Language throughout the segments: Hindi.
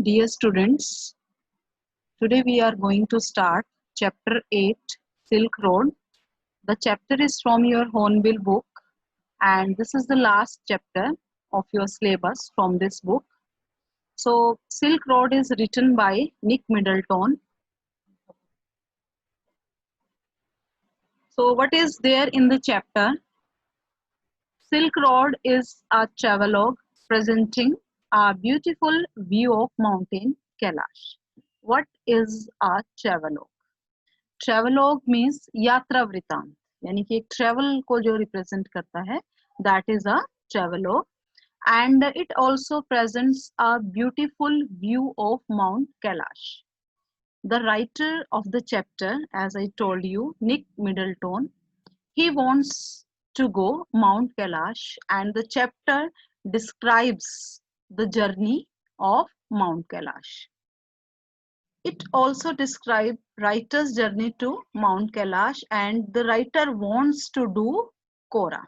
Dear students, today we are going to start chapter 8 Silk Road. The chapter is from your Hornbill book and this is the last chapter of your syllabus from this book. So Silk Road is written by Nick Middleton. So what is there in the chapter? Silk Road is a travelogue presenting a beautiful view of mountain Kailash. What is a travelogue? Travelogue means यात्रा वृतांत, यानी कि एक ट्रेवल को जो रिप्रेजेंट करता है, that is a travelogue. And it also presents a beautiful view of mount Kailash. The writer of the chapter, as I told you, Nick Middleton, he wants to go Mount Kailash and the chapter describes the journey of Mount Kailash. It also describes writer's journey to Mount Kailash and the writer wants to do Kora.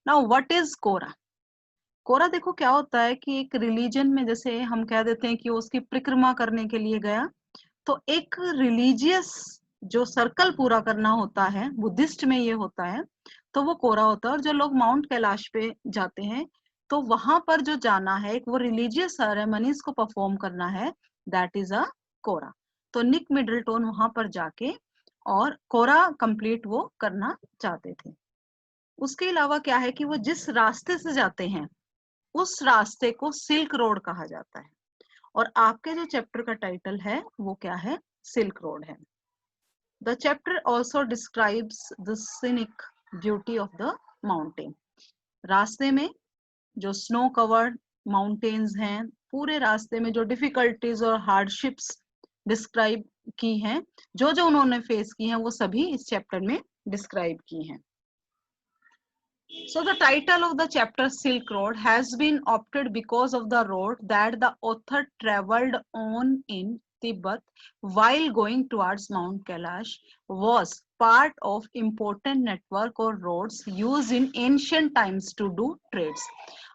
Now what is Kora? कोरा देखो क्या होता है कि एक रिलीजन में जैसे हम कह देते हैं कि वो उसकी परिक्रमा करने के लिए गया, तो एक रिलीजियस जो सर्कल पूरा करना होता है, बुद्धिस्ट में ये होता है, तो वो कोरा होता है. और जो लोग माउंट कैलाश पे जाते हैं तो वहां पर जो जाना है, एक वो रिलीजियस सेरेमनीज को परफॉर्म करना है, दैट इज अ कोरा. तो निक मिडलटोन वहां पर जाके और कोरा कंप्लीट वो करना चाहते थे. उसके अलावा क्या है कि वो जिस रास्ते से जाते हैं उस रास्ते को सिल्क रोड कहा जाता है. और आपके जो चैप्टर का टाइटल है वो क्या है? सिल्क रोड है. The chapter also describes the scenic beauty of the mountain. रास्ते में जो स्नो कवर्ड माउंटेन्स हैं, पूरे रास्ते में जो डिफिकल्टीज और हार्डशिप्स डिस्क्राइब की हैं, जो जो उन्होंने फेस की हैं, वो सभी इस चैप्टर में डिस्क्राइब की हैं. So the title of the chapter Silk Road has been opted because of the road that the author traveled on in Tibet while going towards Mount Kailash was part of important network or roads used in ancient times to do trades.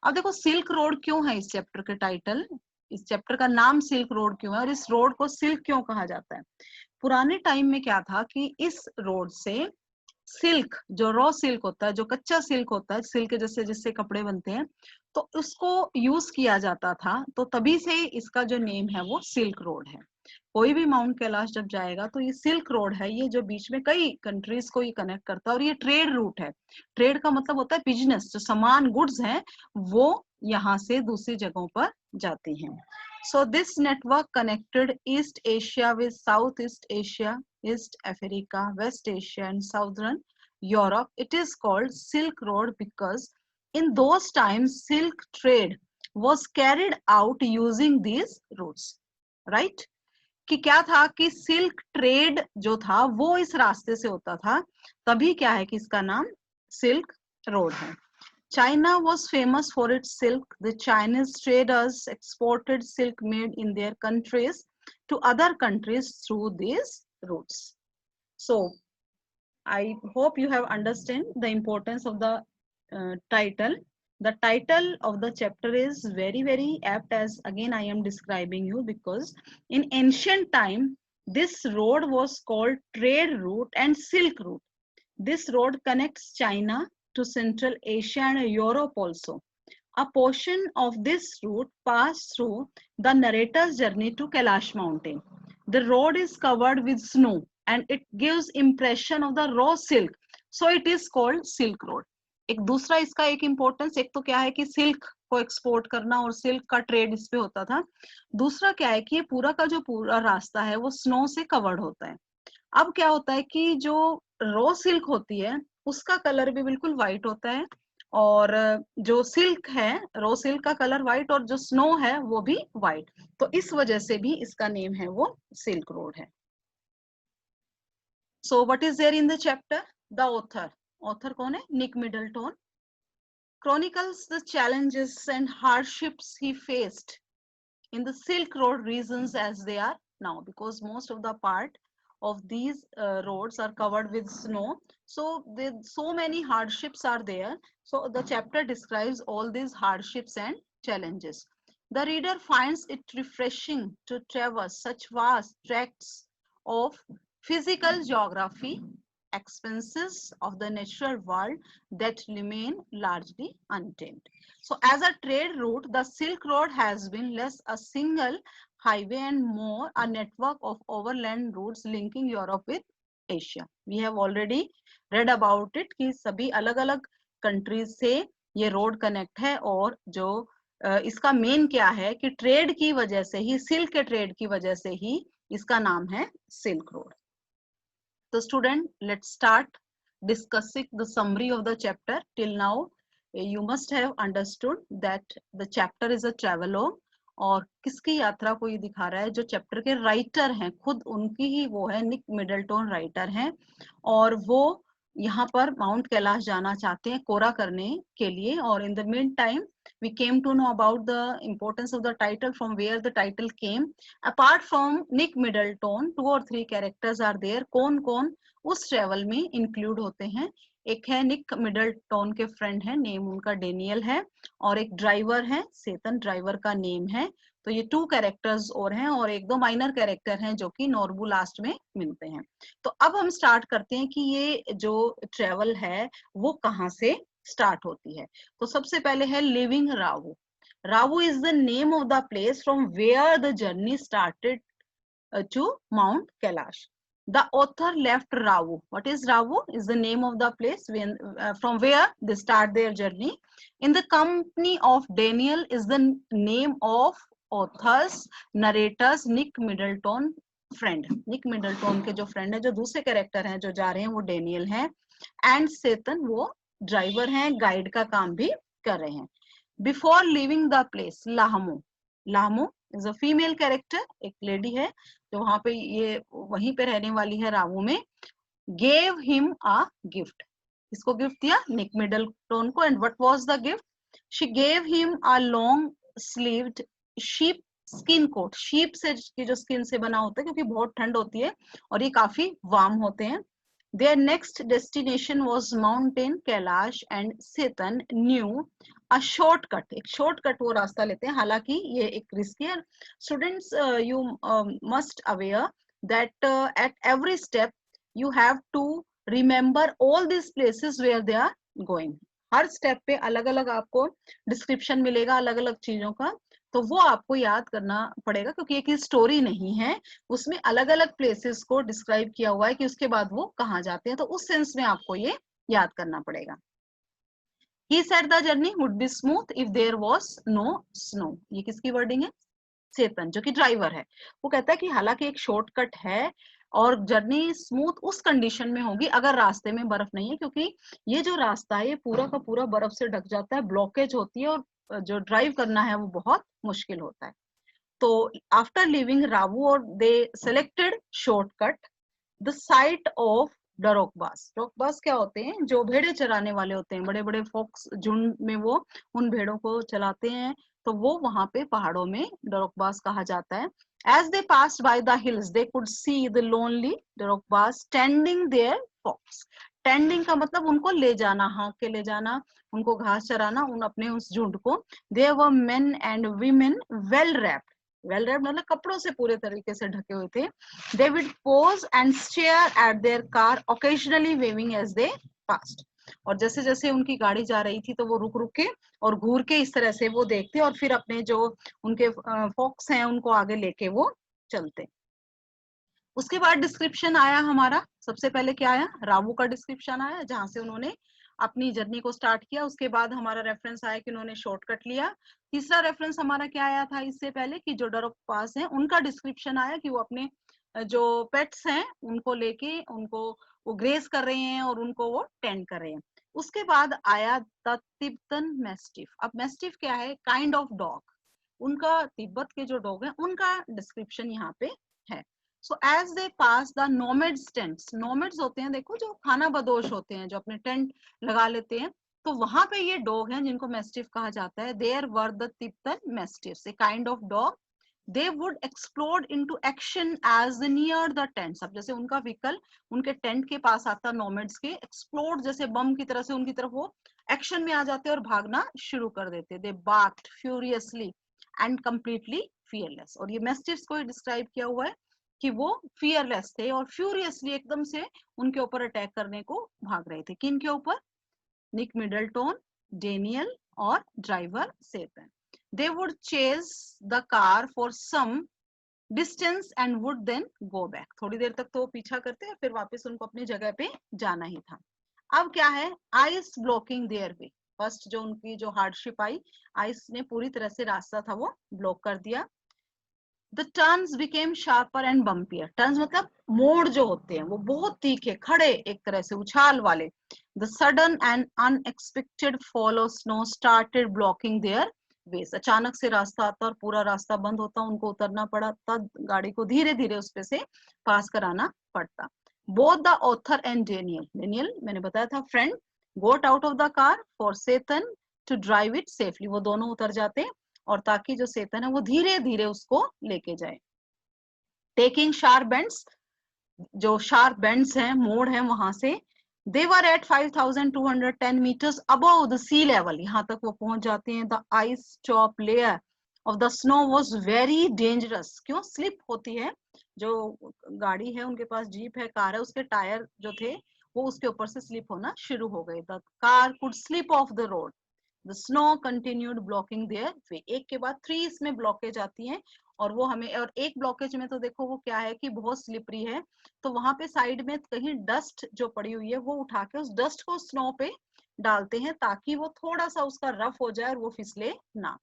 अब देखो सिल्क रोड क्यों है इस चैप्टर के टाइटल, इस चैप्टर का नाम सिल्क रोड क्यों है और इस रोड को सिल्क क्यों कहा जाता है. पुराने टाइम में क्या था कि इस रोड से सिल्क, जो रॉ सिल्क होता है, जो कच्चा सिल्क होता है, सिल्क जैसे जिससे कपड़े बनते हैं, तो उसको यूज किया जाता था. तो तभी से इसका जो नेम है वो सिल्क रोड है. कोई भी माउंट कैलाश जब जाएगा तो ये सिल्क रोड है, ये जो बीच में कई कंट्रीज को ये कनेक्ट करता है. और ये ट्रेड रूट है. ट्रेड का मतलब होता है बिजनेस, जो सामान गुड्स हैं वो यहाँ से दूसरी जगहों पर जाती हैं. So this network connected East Asia with Southeast Asia, East Africa, West Asia and Southern Europe. It is called Silk Road because in those times silk trade was carried out using these routes. Right? कि क्या था कि सिल्क ट्रेड जो था वो इस रास्ते से होता था, तभी क्या है कि इसका नाम सिल्क रोड है. China was famous for its silk. The Chinese traders exported silk made in their countries to other countries through these routes. So, I hope you have understood the importance of the title. The title of the chapter is very, very apt, as again I am describing you, because in ancient time, this road was called trade route and silk route. This road connects China to Central Asia and Europe also. A portion of this route passed through the narrator's journey to Kailash mountain. The road is covered with snow and it gives impression of the raw silk. So it is called Silk Road. एक दूसरा इसका एक इम्पोर्टेंस, एक तो क्या है कि सिल्क को एक्सपोर्ट करना और सिल्क का ट्रेड इस पे होता था. दूसरा क्या है कि ये पूरा का जो पूरा रास्ता है वो स्नो से कवर्ड होता है. अब क्या होता है कि जो रॉ सिल्क होती है उसका कलर भी बिल्कुल व्हाइट होता है, और जो सिल्क है, रॉ सिल्क का कलर व्हाइट, और जो स्नो है वो भी व्हाइट. तो इस वजह से भी इसका नेम है वो सिल्क रोड है. So what is there in the chapter? The author कौन है? Nick Middleton. chronicles the challenges and hardships he faced in the Silk Road regions as they are now, because most of the part of these roads are covered with snow, so so many hardships are there. So the chapter describes all these hardships and challenges. The reader finds it refreshing to traverse such vast tracts of physical geography, expanses of the natural world that remain largely untamed. So as a trade route, the Silk Road has been less a single highway and more a network of overland routes linking Europe with Asia. We have already read about it कि सभी अलग-अलग कंट्रीज से ये रोड कनेक्ट है और जो इसका मेन क्या है कि ट्रेड की वजह से ही, सिल्क के ट्रेड की वजह से ही इसका नाम है silk road. So student, let's start discussing the summary of the chapter. Till now, you must have understood that the chapter is a travelogue. और किसकी यात्रा को ये दिखा रहा है? जो चैप्टर के राइटर हैं, खुद उनकी ही वो है, निक मिडलटन राइटर हैं और वो यहाँ पर माउंट कैलाश जाना चाहते हैं कोरा करने के लिए. और in the mean time we came to know about the importance of the title, from where the title came. Apart from Nick Middleton, 2 or 3 characters are there. कौन उस ट्रेवल में इंक्लूड होते हैं? एक है निक मिडलटन के फ्रेंड है, नेम उनका डेनियल है, और एक ड्राइवर है, सेतन ड्राइवर का नेम है. तो ये 2 कैरेक्टर्स और हैं और 1-2 माइनर कैरेक्टर हैं जो कि नॉर्बू लास्ट में मिलते हैं. तो अब हम स्टार्ट करते हैं कि ये जो ट्रेवल है वो कहाँ से स्टार्ट होती है. तो सबसे पहले है leaving Ravu. Ravu is the name of the place from where the journey started to Mount Kailash. The author left Ravu. What is Ravu? Is the name of the place from where they start their journey. In the company of Daniel is the name of author's narrators Nick Middleton friend. Nick Middleton के जो friend है, जो दूसरे कैरेक्टर हैं जो जा रहे हैं वो डेनियल हैं, एंड सेतन वो ड्राइवर हैं, गाइड का काम भी कर रहे हैं. Before leaving the place, Lhamu is a female character, एक लेडी है जो वहां पे ये वहीं पे रहने वाली है रावू में. Gave him a gift. इसको गिफ्ट दिया निक मिडलटन को. And what was the gift? She gave him a long sleeved sheep skin coat. Sheep से की जो स्किन से बना होता है, क्योंकि बहुत ठंड होती है और ये काफी वार्म होते हैं. Their next destination was Mountain Kailash and Setan knew a shortcut. एक shortcut वो रास्ता लेते हैं, हालांकि ये एक रिस्की है. Students, you must aware that at every step you have to remember all these places where they are going. Her step पे अलग अलग आपको डिस्क्रिप्शन मिलेगा अलग अलग चीजों का, तो वो आपको याद करना पड़ेगा क्योंकि एक स्टोरी नहीं है, उसमें अलग अलग प्लेसेस को डिस्क्राइब किया हुआ है कि उसके बाद वो कहाँ जाते हैं. तो उस सेंस में आपको ये याद करना पड़ेगा. He said the journey would be smooth if there was no snow. ये किसकी वर्डिंग है? सेतन, जो कि ड्राइवर है. वो कहता है कि हालांकि एक शॉर्टकट है और जर्नी स्मूथ उस कंडीशन में होगी अगर रास्ते में बर्फ नहीं है, क्योंकि ये जो रास्ता है ये पूरा का पूरा बर्फ से ढक जाता है, ब्लॉकेज होती है और जो ड्राइव करना है वो बहुत मुश्किल होता है. तो आफ्टर लिविंग रावू और they selected shortcut the site of डरोकबास. डरोकबास क्या होते हैं? जो भेड़े चराने वाले होते हैं, बड़े बड़े फोक्स झुंड में वो उन भेड़ों को चलाते हैं, तो वो वहां पे पहाड़ों में डरोकबास कहा जाता है. As they passed by the hills, they could see the lonely Dorokbas tending their flocks. Tending का मतलब उनको ले जाना, हाँक के ले जाना, उनको घास चराना, उन अपने उस झुंड को. There were men and women well wrapped. Well wrapped मतलब कपड़ों से पूरे तरीके से ढके हुए थे. They would pause and stare at their car, occasionally waving as they passed. और जैसे जैसे उनकी गाड़ी जा रही थी तो वो रुक रुक के और घूर के इस तरह से वो देखते और फिर अपने जो उनके फॉक्स हैं उनको आगे लेके वो चलते. उसके बाद डिस्क्रिप्शन आया हमारा. सबसे पहले क्या आया? रावू का डिस्क्रिप्शन आया जहां से उन्होंने अपनी जर्नी को स्टार्ट किया. उसके बाद हमारा रेफरेंस आया कि उन्होंने शॉर्टकट लिया. तीसरा रेफरेंस हमारा क्या आया था इससे पहले कि जो डरोकबास हैं उनका डिस्क्रिप्शन आया कि वो अपने जो पेट्स हैं उनको लेके उनको वो ग्रेस कर रहे हैं और उनको वो टेंड कर रहे हैं. उसके बाद आया द तिब्बतन मैस्टिफ. अब मैस्टिफ क्या है? Kind of dog. उनका तिब्बत के जो डॉग हैं उनका डिस्क्रिप्शन यहाँ पे है. So as they pass the nomads tents. Nomads होते हैं, देखो, जो खाना बदोश होते हैं, जो अपने टेंट लगा लेते हैं, तो वहां पे ये डॉग हैं जिनको मैस्टिफ कहा जाता है. There were the Tibetan mastiffs, a kind of dog. They would explode into action as near the tents. अब जैसे उनका व्हीकल उनके टेंट के पास आता, नोमैड्स के, एक्सप्लोड जैसे बम की तरह से उनकी तरफ वो एक्शन में आ जाते और भागना शुरू कर देते. They barked furiously and completely fearless. और ये मैस्टिफ्स को डिस्क्राइब किया हुआ है कि वो फियरलेस थे और फ्यूरियसली एकदम से उनके ऊपर अटैक करने को भाग रहे थे। किन के ऊपर? निक मिडलटन, डेनियल और driver Setan. They would chase the car for some distance and would then go back. थोड़ी देर तक तो वो पीछा करते हैं, फिर वापस उनको अपनी जगह पे जाना ही था। अब क्या है? Ice blocking their way. First जो उनकी जो हार्डशिप आई, आइस ने पूरी तरह से रास्ता था वो ब्लॉक कर दिया। The turns became sharper and bumpier. Turns मतलब मोड़ जो होते हैं वो बहुत तीखे, खड़े, एक तरह से उछाल वाले। The sudden and unexpected fall of snow started blocking their ways. अचानक से रास्ता आता और पूरा रास्ता बंद होता, उनको उतरना पड़ा, तब गाड़ी को धीरे धीरे उस पे से पास कराना पड़ता। Both the author and Daniel मैंने बताया था friend, got out of the car for Satan to drive it safely. वो दोनों उतर जाते और ताकि जो सेतन है वो धीरे धीरे उसको लेके जाए। टेकिंग शार्प बेंड्स, जो शार्प बेंड्स हैं, मोड़ हैं, वहां से they were at 5210 meters above the sea level. यहाँ तक वो पहुंच जाते हैं। The ice top layer of the snow was very dangerous. क्यों? स्लिप होती है, जो गाड़ी है उनके पास, जीप है, कार है, उसके टायर जो थे वो उसके ऊपर से स्लिप होना शुरू हो गए। The car could slip off the road. The snow continued blocking their way. एक के बाद 3 इसमें ब्लॉकेज आती हैं और वो हमें, और एक ब्लॉकेज में तो देखो वो क्या है कि बहुत स्लिपरी है, तो वहां पे साइड में कहीं डस्ट जो पड़ी हुई है वो उठा के उस डस्ट को स्नो पे डालते हैं ताकि वो थोड़ा सा उसका रफ हो जाए और वो फिसले ना।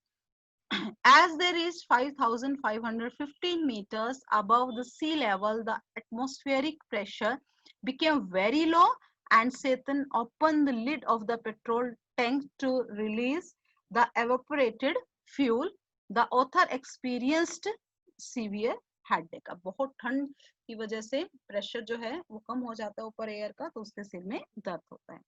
As they reached 5515 meters above the sea level, the atmospheric pressure became very low and Satan opened the lid of the petrol tank to release the evaporated fuel. The author experienced severe headache. अब बहुत ठंड की वजह से प्रेशर जो है वो कम हो जाता है ऊपर एयर का, तो उसके सिर में दर्द होता है।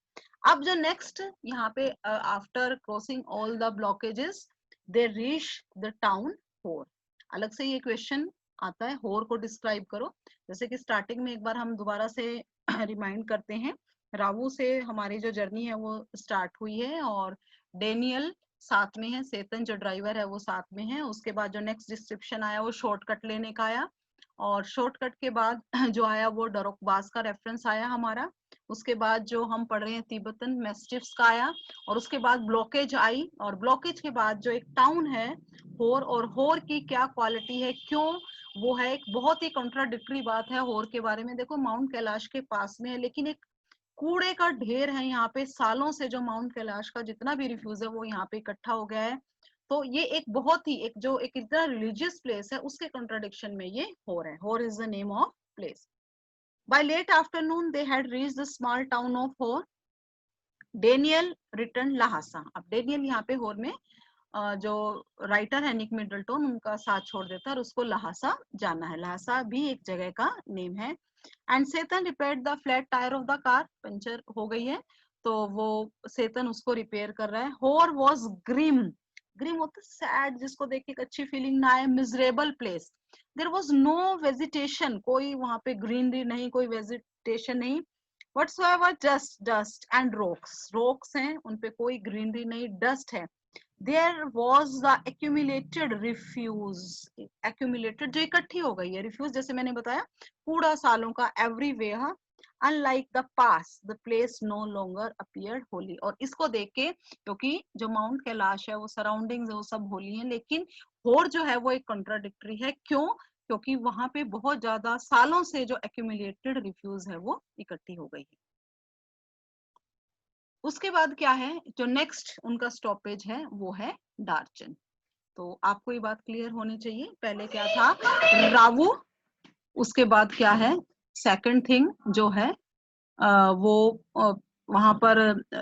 अब जो नेक्स्ट यहाँ पे after crossing all the blockages they reach the town होर। अलग से ये क्वेश्चन आता है, होर को डिस्क्राइब करो। जैसे कि स्टार्टिंग में एक बार हम दोबारा से रिमाइंड करते हैं, रावू से हमारी जो जर्नी है वो स्टार्ट हुई है और डेनियल साथ में है, सेतन जो ड्राइवर है वो साथ में है। उसके बाद जो नेक्स्ट डिस्क्रिप्शन आया वो शॉर्टकट लेने का आया और शॉर्टकट के बाद जो आया वो डरोकबाज का रेफरेंस आया हमारा। उसके बाद जो हम पढ़ रहे हैं तिब्बतन मैस्टिफ्स का आया और उसके बाद ब्लॉकेज आई और ब्लॉकेज के बाद जो एक टाउन है होर, और होर की क्या क्वालिटी है, क्यों वो है, एक बहुत ही कॉन्ट्राडिक्टरी बात है होर के बारे में। देखो माउंट कैलाश के पास में है लेकिन एक कूड़े का ढेर है यहाँ पे, सालों से जो माउंट कैलाश का जितना भी रिफ्यूज है वो यहाँ पे इकट्ठा हो गया है। तो ये एक बहुत ही एक इतना रिलीजियस प्लेस है उसके कॉन्ट्राडिक्शन में ये होर है। होर is the name of place. By late afternoon, they had reached the small town of Hor. Daniel returned Lhasa. अब डेनियल यहाँ पे होर में जो राइटर है निक मिडलटन, उनका साथ छोड़ देता है और उसको लहासा जाना है। लहासा भी एक जगह का नेम है। And Setan repaired the flat tyre of the car, puncture हो गई है तो वो सेतन उसको रिपेयर कर रहा है। होर वॉज ग्रीम, ग्रीम होता सैड, जिसको देख के अच्छी फीलिंग ना आए। Miserable place, there was no vegetation, कोई वहां पे ग्रीनरी नहीं, कोई वेजिटेशन नहीं। whatsoever just dust and rocks हैं, उनपे कोई ग्रीनरी नहीं, डस्ट है। There was the accumulated refuse, accumulated जो इकट्ठी हो गई है, refuse जैसे मैंने बताया कूड़ा सालों का, everywhere unlike the past the place no longer appeared holy। और इसको देख के, क्योंकि जो माउंट कैलाश है वो सराउंडिंग्स वो सब होली हैं, लेकिन होर जो है वो एक कॉन्ट्राडिक्टरी है। क्यों? क्योंकि वहां पे बहुत ज्यादा सालों से जो accumulated refuse है वो इकट्ठी हो गई है। उसके बाद क्या है, जो नेक्स्ट उनका स्टॉपेज है वो है डार्चन। तो आपको ये बात क्लियर होनी चाहिए, पहले क्या था रावू, उसके बाद क्या है सेकंड थिंग जो है वो वहां पर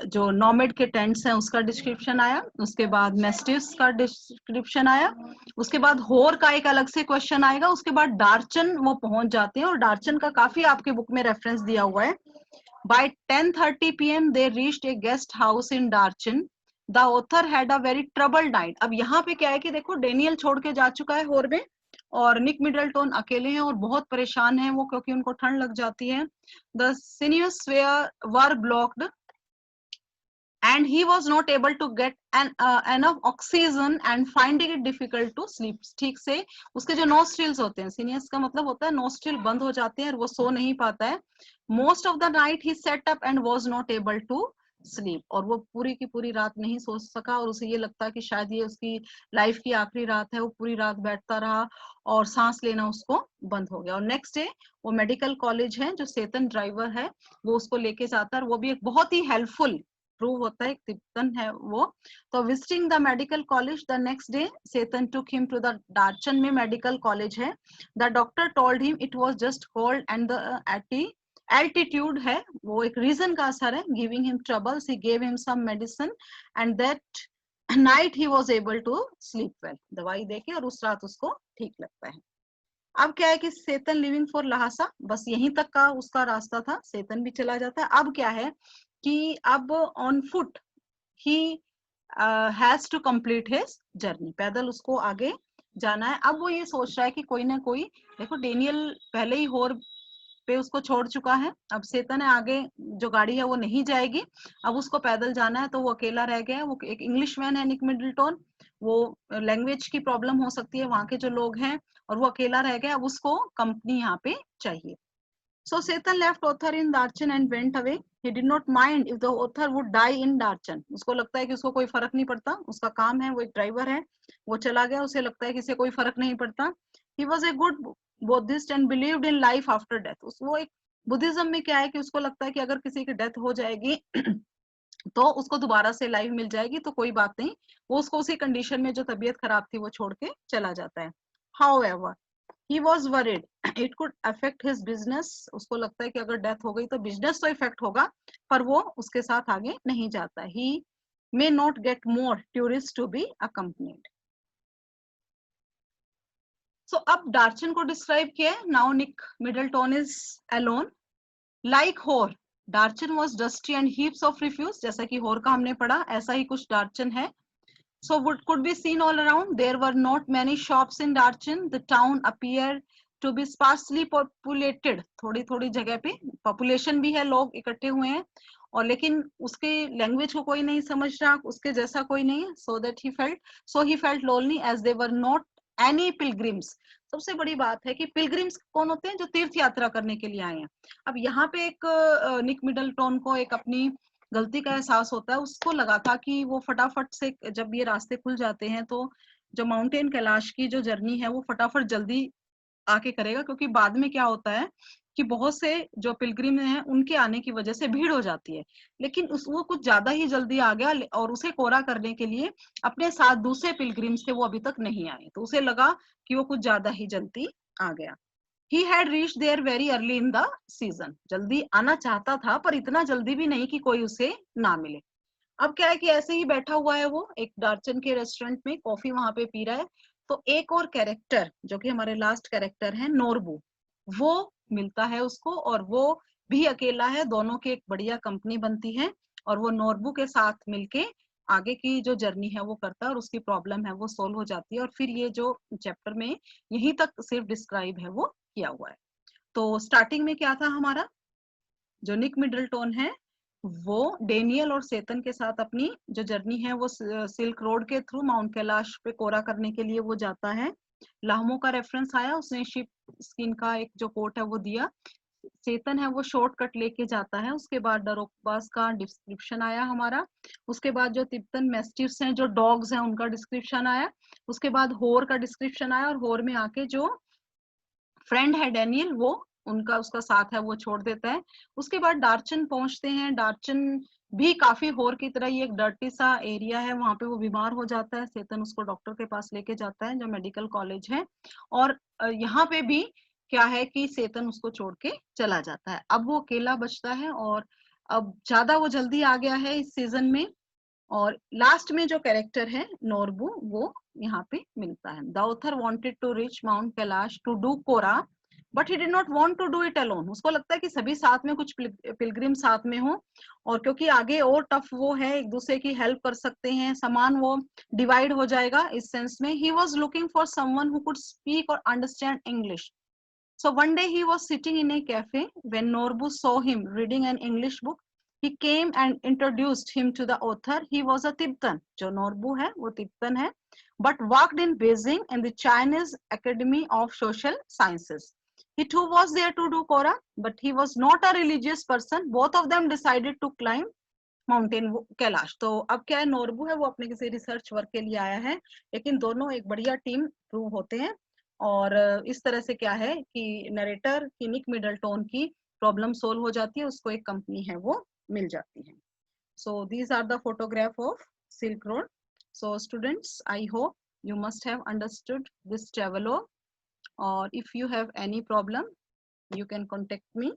जो नॉमेड के टेंट्स हैं उसका डिस्क्रिप्शन आया, उसके बाद मेस्टिव्स का डिस्क्रिप्शन आया, उसके बाद होर का एक अलग से क्वेश्चन आएगा, उसके बाद डार्चन वो पहुंच जाते हैं और डार्चन का काफी आपके बुक में रेफरेंस दिया हुआ है। By 10:30 p.m. they reached a guest house in Darchen. The author had a very troubled night. अब यहाँ पे क्या है कि देखो डेनियल छोड़ के जा चुका है होर में और निक मिडलटन अकेले हैं और बहुत परेशान हैं वो, क्योंकि उनको ठंड लग जाती है। The sinews were blocked and he was not able to get enough oxygen and finding it difficult to sleep. ठीक से उसके जो nostrils होते हैं, sinus का मतलब होता है nostril बंद हो जाते हैं और वो सो नहीं पाता है. Most of the night he sat up and was not able to sleep. और वो पूरी की पूरी रात नहीं सो सका और उसे ये लगता कि शायद ये उसकी लाइफ की आखिरी रात है. वो पूरी रात बैठता रहा और सांस लेना उसको बंद हो गया. और नेक्स्ट डे वो मेडिकल कॉलेज है, जो सेतन ड्राइवर है वो उसको लेके जाता है. वो भी एक बहुत ही हेल्पफुल प्रूव होता है, एक तिब्बतन है वो. तो visiting the medical college the next day Setan took him to the Darchen में मेडिकल कॉलेज है. The doctor told him it was just cold and the altitude है, वो एक रीजन का असर है. Giving him troubles he gave him some medicine and that night he was able to sleep well. दवाई देके और उस रात उसको ठीक लगता है. अब क्या है कि सेतन लिविंग फॉर लहासा, बस यहीं तक का उसका रास्ता था, सेतन भी चला जाता है. अब क्या है कि अब ऑन फुट ही has to complete his journey, पैदल उसको आगे जाना है. अब वो ये सोच रहा है कि कोई ना कोई, देखो डेनियल पहले ही होर पे उसको छोड़ चुका है, अब सेतन है आगे जो गाड़ी है वो नहीं जाएगी, अब उसको पैदल जाना है. तो वो अकेला रह गया है. वो एक इंग्लिश मैन है निक मिडलटन, वो लैंग्वेज की प्रॉब्लम हो सकती है वहां के जो लोग हैं, और वो अकेला रह गया. अब उसको कंपनी यहाँ पे चाहिए. So Setan left author in Darchan and went away. He did not mind if the author would die in Darchan. उसको लगता है कि उसको कोई फर्क नहीं पड़ता, उसका काम है, वो एक ड्राइवर है, वो चला गया, उसे लगता है कि इसे कोई फर्क नहीं पड़ता. He was a good Buddhist and believed in life after death. वो एक बुद्धिज्म में क्या है कि उसको लगता है कि अगर किसी की डेथ हो जाएगी तो उसको दोबारा से लाइफ मिल जाएगी, तो कोई बात नहीं. वो उसको उसी कंडीशन में जो तबीयत खराब थी वो छोड़ के चला जाता है. However, he was worried it could affect his business. उसको लगता है कि अगर डेथ हो गई तो बिजनेस तो इफेक्ट होगा, पर वो उसके साथ आगे नहीं जाता. he may not get more tourists to be accompanied. so अब डार्चन को डिस्क्राइब किया है. now Nick Middleton is alone. like होर, Darchen was dusty and heaps of refuse. जैसा कि होर का हमने पढ़ा, ऐसा ही कुछ डार्चन है. So what could be seen all around? There were not many shops in Darchan. The town appeared to be sparsely populated. थोड़ी थोड़ी जगह पे population भी है, लोग इकट्ठे हुए हैं, और लेकिन उसके लैंग्वेज को कोई नहीं समझ रहा, उसके जैसा कोई नहीं है. So he felt lonely as there were not any pilgrims. सबसे बड़ी बात है कि पिलग्रिम्स कौन होते हैं? जो तीर्थ यात्रा करने के लिए आए हैं. अब यहाँ पे एक निक मिडलटन को एक अपनी गलती का एहसास होता है. उसको लगा था कि वो फटाफट से जब ये रास्ते खुल जाते हैं तो जो माउंटेन कैलाश की जो जर्नी है वो फटाफट जल्दी आके करेगा, क्योंकि बाद में क्या होता है कि बहुत से जो पिलग्रिम हैं उनके आने की वजह से भीड़ हो जाती है. लेकिन वो कुछ ज्यादा ही जल्दी आ गया और उसे कोरा करने के लिए अपने साथ दूसरे पिलग्रिम्स थे, वो अभी तक नहीं आए, तो उसे लगा कि वो कुछ ज्यादा ही जल्दी आ गया. He had reached there very early in the season. जल्दी आना चाहता था पर इतना जल्दी भी नहीं कि कोई उसे ना मिले. अब क्या है कि ऐसे ही बैठा हुआ है वो एक डार्चन के रेस्टोरेंट में, कॉफी वहां पे पी रहा है. तो एक और कैरेक्टर जो कि हमारे लास्ट कैरेक्टर है नोरबू, वो मिलता है उसको, और वो भी अकेला है. दोनों की एक बढ़िया कंपनी बनती है और वो नोरबू के साथ मिलके आगे की जो जर्नी है वो करता है और उसकी प्रॉब्लम है वो सोल्व हो जाती है. और फिर ये जो चैप्टर में यहीं तक सिर्फ डिस्क्राइब है वो किया हुआ है. तो स्टार्टिंग में क्या था हमारा, जो निक मिडलटन है वो डेनियल और सेतन के साथ अपनी जो जर्नी है वो सिल्क रोड के थ्रू माउंट कैलाश पे कोरा करने के लिए वो जाता है. लाहमो का रेफरेंस आया, उसने शिप स्किन का एक जो कोट है वो दिया. सेतन है वो शॉर्टकट लेके जाता है. उसके बाद डरोक्बास का डिस्क्रिप्शन आया हमारा. उसके बाद जो तिब्बतन मैस्टिफ्स हैं जो डॉग्स हैं उनका डिस्क्रिप्शन आया. उसके बाद होर का डिस्क्रिप्शन आया, और होर में आके जो फ्रेंड है डेनियल वो उनका उसका साथ है वो छोड़ देता है. उसके बाद डार्चन पहुंचते हैं. डार्चन भी काफी होर की तरह ही एक डर्टी सा एरिया है, वहां पे वो बीमार हो जाता है. सेतन उसको डॉक्टर के पास लेके जाता है जो मेडिकल कॉलेज है. और यहाँ पे भी क्या है कि सेतन उसको छोड़ के चला जाता है. अब वो अकेला बचता है और अब ज्यादा वो जल्दी आ गया है इस सीजन में. और लास्ट में जो कैरेक्टर है नोरबू वो यहाँ पे मिलता है. The author wanted to reach Mount Kailash to do kora but he did not want to do it alone. उसको लगता है कि सभी साथ में, कुछ पिलग्रिम साथ में हो, और क्योंकि आगे और टफ वो है, एक दूसरे की हेल्प कर सकते हैं, सामान वो डिवाइड हो जाएगा इस सेंस में. He was looking for someone who could speak और understand English. So one day he was sitting in a cafe when Norbu saw him reading an English book. he came and introduced him to the author. He was a Tibetan. जो नोरबू है वो तिब्बतन है, but worked in Beijing in the Chinese Academy of Social Sciences. He too was there to do Quora, but he was not a religious person. Both of them decided to climb mountain Kailash. तो अब क्या है, नोरबू है वो अपने किसी रिसर्च वर्क के लिए आया है, लेकिन दोनों एक बढ़िया टीम प्रूव होते हैं. और इस तरह से क्या है कि नरेटर की निक मिडलटोन की प्रॉब्लम सोल्व हो जाती है, उसको एक कंपनी है वो मिल जाती है. So these are the photograph of silk road. So students, I hope you must have understood this travelogue, or if you have any problem you can contact me.